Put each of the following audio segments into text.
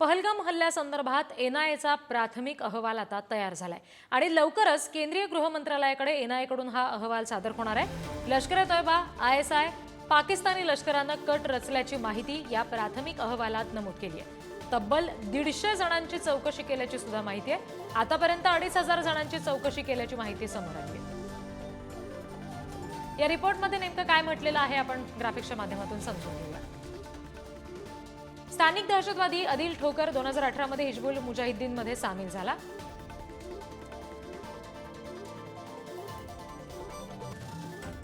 पहलगाम हल्ल्यासंदर्भात एनआयएचा प्राथमिक अहवाल आता तयार झालाय आणि लवकरच केंद्रीय गृह मंत्रालयाकडे एनआयएकडून हा अहवाल सादर होणार आहे। लष्कर-ए-तोयबा, आयएसआय, पाकिस्तानी लष्करानं कट रचल्याची माहिती या प्राथमिक अहवालात नमूद केली आहे। तब्बल 150 जणांची चौकशी केल्याची सुद्धा माहिती आहे। आतापर्यंत 2500 जणांची चौकशी केल्याची माहिती समोर आली आहे। या रिपोर्टमध्ये नेमकं काय म्हटलेलं आहे आपण ग्राफिक्सच्या माध्यमातून समजून घेऊया। स्थानिक दहशतवादी आदिल ठोकर 2018 मध्ये हिजबुल मुजाहिद्दीन मध्ये सामील झाला।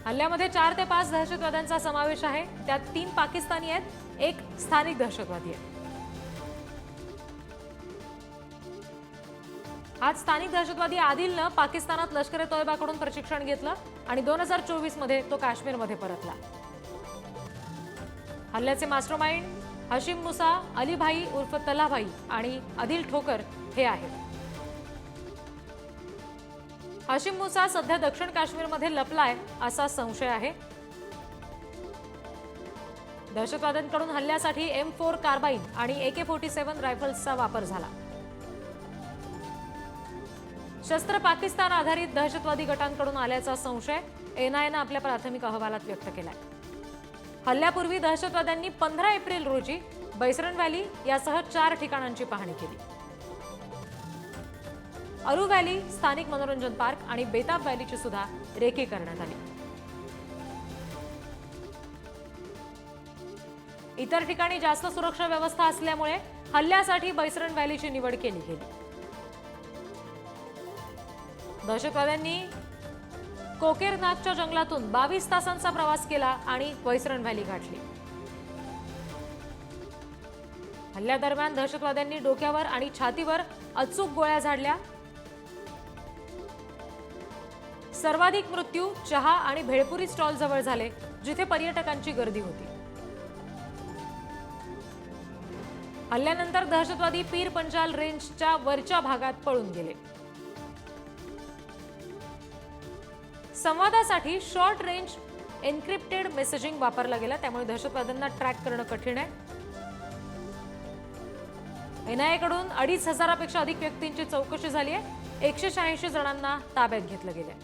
हल्ल्यामध्ये 4 ते 5 दहशतवाद्यांचा समावेश आहे। त्यात 3 पाकिस्तानी आहेत, 1 स्थानिक दहशतवादी आहे। आज स्थानिक दहशतवादी आदिलनं पाकिस्तानात लष्कर-ए-तोयबाकडून प्रशिक्षण घेतलं आणि 2024 मध्ये तो काश्मीरमध्ये परतला। हल्ल्याचे मास्टरमाइंड हशीम मुसा, अली भाई उर्फ तल्लाभाई आणि आदिल ठोकर हे आहेत। हशीम मुसा सध्या दक्षिण काश्मीरमध्ये लपलाय असा संशय आहे। दहशतवाद्यांकडून हल्ल्यासाठी M4 कार्बाइन आणि AK-47 रायफल्सचा वापर झाला। शस्त्र पाकिस्तान आधारित दहशतवादी गटांकडून आल्याचा संशय एनआयएनं आपल्या प्राथमिक अहवालात व्यक्त केलाय। हल्ल्यापूर्वी दहशतवाद्यांनी 15 एप्रिल रोजी बैसरन व्हॅली यासह 4 ठिकाणांची पाहणी केली। अरू व्हॅली, स्थानिक मनोरंजन पार्क आणि बेताब व्हॅलीची सुद्धा रेकी करण्यात आली। इतर ठिकाणी जास्त सुरक्षा व्यवस्था असल्यामुळे हल्ल्यासाठी बैसरन व्हॅलीची निवड केली गेली। दहशतवाद्यांनी कोकेरनागच्या जंगलातून 22 तासांचा प्रवास केला आणि बैसरन व्हॅली गाठली। हल्ल्यादरम्यान दहशतवाद्यांनी डोक्यावर आणि छातीवर अचूक गोळ्या झाडल्या। सर्वाधिक मृत्यू चहा आणि भेळपुरी स्टॉल जवळ झाले, जिथे पर्यटकांची गर्दी होती। हल्ल्यानंतर दहशतवादी पीर पंजाल रेंजच्या वरच्या भागात पळून गेले। संवादासाठी शॉर्ट रेंज एन्क्रिप्टेड मेसेजिंग वापरला गेला, त्यामुळे दहशतवाद्यांना ट्रॅक करणं कठीण आहे। एनआयएकडून 2500 पेक्षा अधिक व्यक्तींची चौकशी झाली आहे। 186 जणांना ताब्यात घेतलं गेलंय।